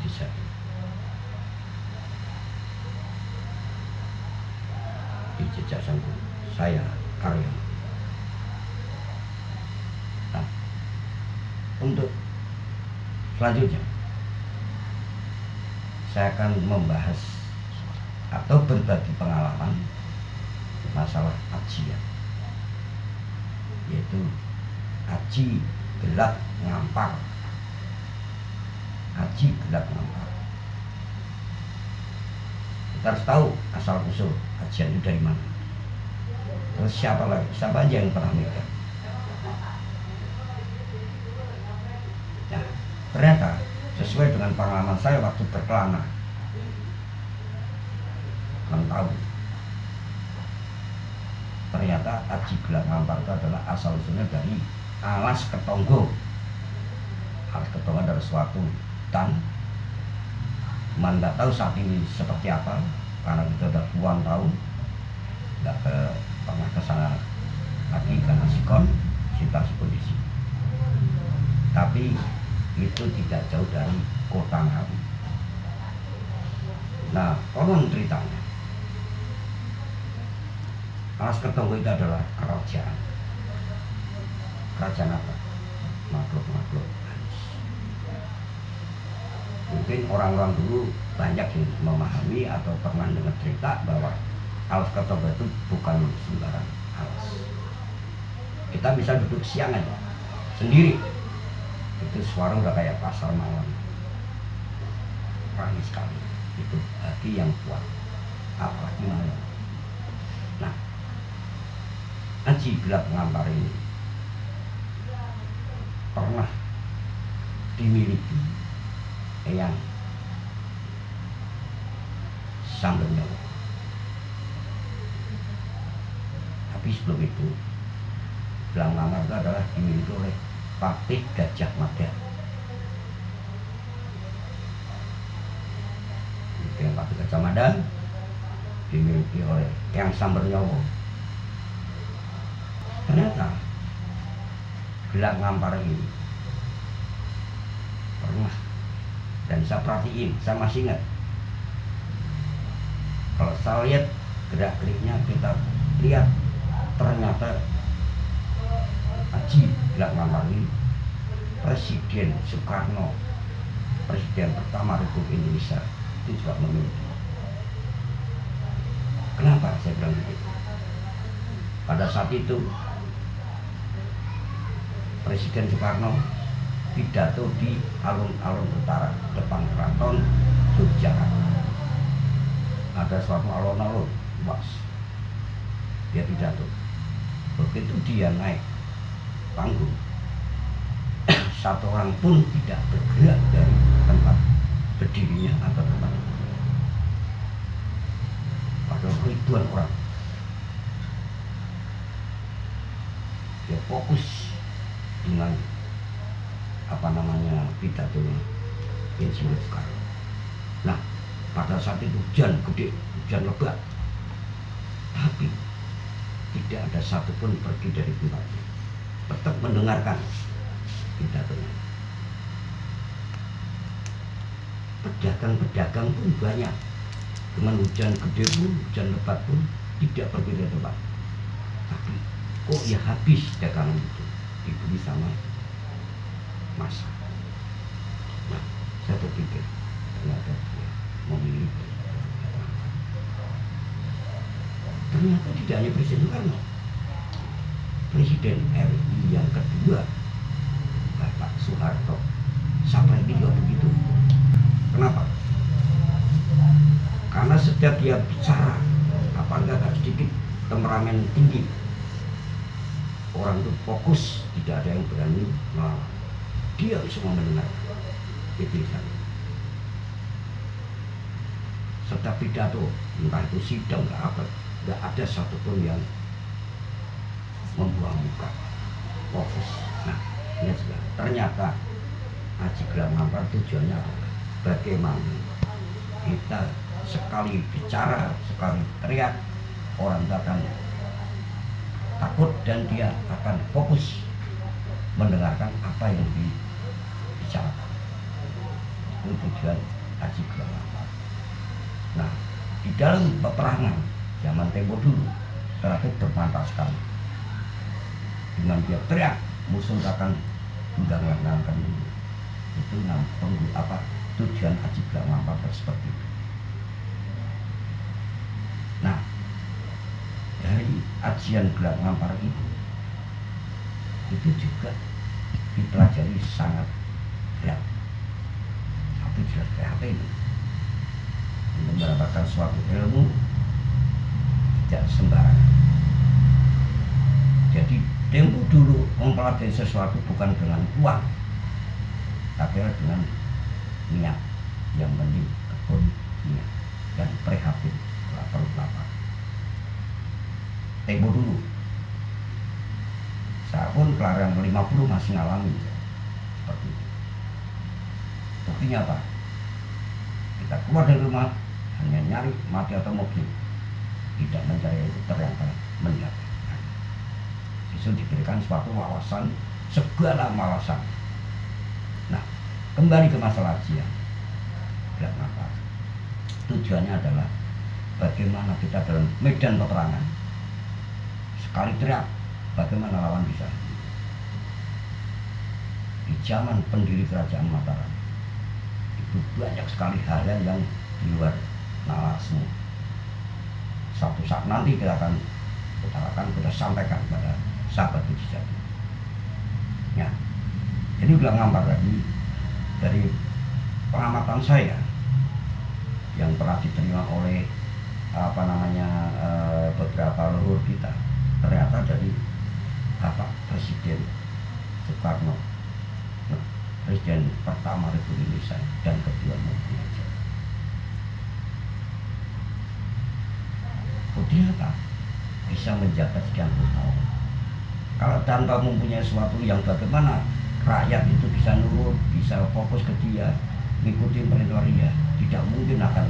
desa. Di jejak sangku saya Karyo. Nah, untuk selanjutnya saya akan membahas atau berbagi pengalaman masalah ajian, yaitu aji gelap ngampar. Aji gelap ngampar. Kita harus tahu asal usul ajian itu dari mana. Terus siapa aja yang pernah megang. Nah, ternyata sesuai dengan pengalaman saya waktu berkelana, kan tahu ternyata aji gelap ngampar itu adalah asal usulnya dari alas ketonggo. Alas ketonggo adalah suatu hutan. Man nggak tahu saat ini seperti apa karena kita udah puluhan tahun nggak pernah ke sana lagi karena sikon situasi kondisi. Tapi itu tidak jauh dari kota Ngawi. Nah, konon ceritanya alas ketonggo itu adalah kerajaan. Kerajaan apa? Makhluk-makhluk halus. Mungkin orang-orang dulu banyak yang memahami atau pernah dengar cerita bahwa alas ketonggo itu bukan sembarang alas. Kita bisa duduk siang aja sendiri, itu suara udah kayak pasar malam, ramai sekali. Itu bagi yang kuat, apalagi malam. Nah, aji gelap ngampar ini pernah dimiliki Eyang Sambernyawa. Tapi sebelum itu gelap ngampar itu adalah dimiliki oleh Patih Gajah Mada. Yang Patih Gajah Mada dimiliki oleh Eyang Sambernyawa. Ternyata gelap ngampar ini pernah, dan saya perhatiin, saya masih ingat. Kalau saya lihat gerak-geriknya, kita lihat ternyata aji gelap ngampar ini Presiden Soekarno, Presiden pertama Republik Indonesia, itu juga memiliki. Kenapa saya bilang begitu? Pada saat itu Presiden Soekarno pidato di alun-alun utara depan keraton Yogyakarta. Ada suatu alun-alun luas, dia pidato. Begitu dia naik panggung, satu orang pun tidak bergerak dari tempat berdirinya atau tempat itu. Padahal ribuan orang. Dia fokus dengan pidatonya Insinyur Soekarno. Nah, pada saat itu hujan gede, hujan lebat, tapi tidak ada satupun pergi dari tempatnya, tetap mendengarkan pidatonya. Pedagang-pedagang pun banyak, dengan hujan gede pun, hujan lebat pun tidak pergi dari tempat. Tapi kok ya habis dagangan itu dibeli sama masa. Nah, saya berpikir ternyata dia memiliki. Ternyata tidak hanya Presiden Soekarno, Presiden RI yang kedua Bapak Soeharto sampai ini juga begitu. Kenapa? Karena setiap dia bicara, apa enggak sedikit temperamen tinggi, orang itu fokus, tidak ada yang berani melawan. Dia semua mendengar. Itu sana. Setiap pidato, entah itu sidang nggak ada satupun yang membuang muka, fokus. Nah, ini juga ternyata Aji Gelap Ngampar tujuannya adalah bagaimana kita sekali bicara, sekali teriak, orang akan takut dan dia akan fokus mendengarkan apa yang dibicarakan. Itu tujuan Aji Gelap Ngampar. Nah, di dalam peperangan zaman tempo dulu, Rakyat bermantap sekali. Dengan dia teriak, musuh akan mengganggu dulu. Itu tujuan Aji Gelap Ngampar seperti itu. Nah, dari ajian Gelap Ngampar itu juga dipelajari sangat berat. Satu jelas prihatin untuk mendapatkan suatu ilmu tidak sembarangan. Jadi tempo dulu mempelajari sesuatu bukan dengan uang, tapi dengan niat. Yang penting tekun niat dan prihatin lapar. Tempo dulu saya pun kelahiran 50 masih ngalami seperti itu. Buktinya apa? Kita keluar dari rumah hanya nyari mati atau mobil, tidak mencari itu, ternyata melihat. Itu diberikan suatu wawasan, segala wawasan. Nah, kembali ke masalah ajian Gelap Ngampar. Tujuannya adalah bagaimana kita dalam medan peperangan sekali teriak, bagaimana lawan bisa. Di zaman pendiri kerajaan Mataram itu banyak sekali hal-hal yang di luar nalarmu. Satu saat nanti kita akan utarakan, kita sampaikan pada sahabat sejati. Ya, jadi Gelap Ngampar tadi dari pengamatan saya yang pernah diterima oleh beberapa leluhur kita, ternyata dari Bapak Presiden Soekarno, Presiden pertama Republik Indonesia dan kedua Indonesia. Buktinya apa? Bisa menjabat sekian puluh tahun. Kalau tanpa mempunyai sesuatu yang bagaimana rakyat itu bisa nurut, bisa fokus ke dia, mengikuti perintah dia, tidak mungkin akan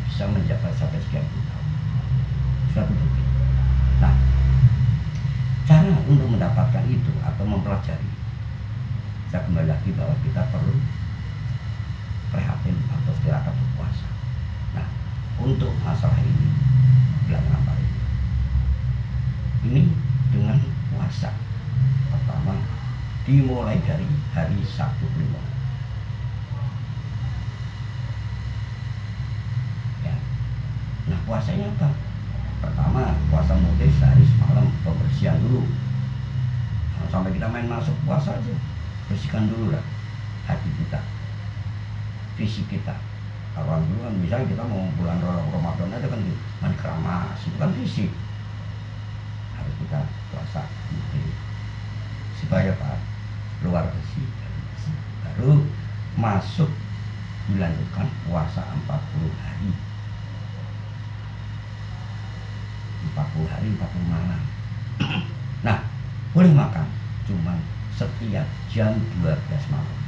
bisa menjabat sampai sekian puluh tahun. Suatu bukti. Nah, cara untuk mendapatkan itu atau mempelajari, saya kembali lagi bahwa kita perlu prihatin atau tirakat berpuasa. Nah, untuk masalah ini Gelap Ngampar ini dengan puasa pertama dimulai dari hari Sabtu Kliwon. Ya. Nah, puasanya apa? Pertama, puasa mulai sehari semalam, pembersihan dulu. Nah, sampai kita main masuk puasa aja, bersihkan dulu lah hati kita, fisik kita. Kalau dulu kan misalnya kita mau bulan Ramadan aja kan main keramas, itu kan fisik. Harus kita puasa supaya Pak luar bersih, baru masuk dilanjutkan puasa 40 hari 40 malam. Nah, boleh makan cuma setiap jam 12 malam.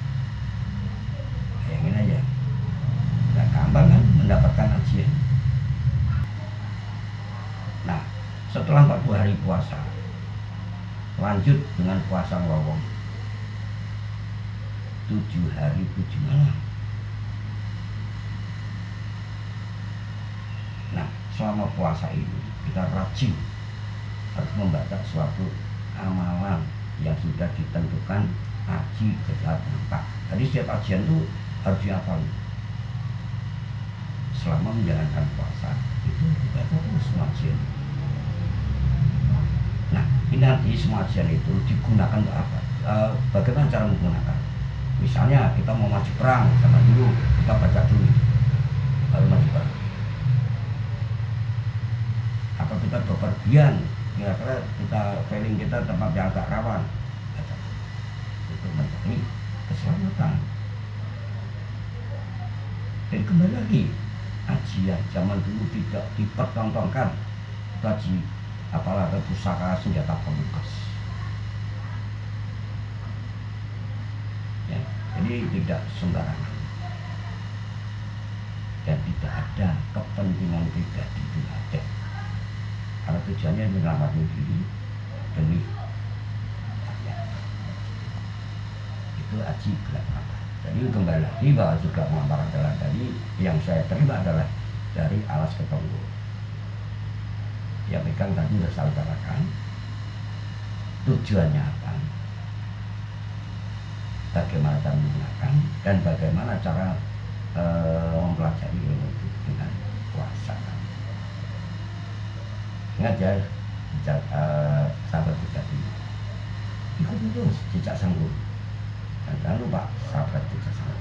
Bayangin aja, nggak gampang kan mendapatkan ajian. Nah, setelah 40 hari puasa, lanjut dengan puasa lowong 7 hari 7 malam. Nah, selama puasa ini kita rajin harus membaca suatu amalan yang sudah ditentukan Aji Gelap Ngampar. Jadi setiap ajian itu harus dihafal. Selama menjalankan puasa itu dibaca terus semua ajian. Nah, ini nanti semua ajian itu digunakan untuk apa? Bagaimana cara menggunakan? Misalnya kita mau maju perang, sama dulu kita baca dulu, baru maju perang. Atau kita bepergian, kira-kira kita feeling kita tempat yang agak rawan, baca. Itu mencari keselamatan. Jadi kembali lagi, ajian zaman dulu tidak dipertontonkan bagi apalagi pusaka senjata pamungkas. Ya, jadi tidak sembarangan dan tidak ada kepentingan pribadi, itu ada. Karena tujuannya menyelamatkan diri demi rakyat. Itu Aji Gelap Ngampar. Jadi kembali lagi bahwa juga mengampar adalah dari yang saya terima adalah dari Alas Ketonggo. Ya pegang tadi sudah saya utarakan tujuannya apa, bagaimana cara menggunakan, dan bagaimana cara mempelajari ilmu itu dengan puasa. Ingat ya, sahabat sejati, ikuti terus jejak sang guru, dan jangan lupa sahabat jejak sang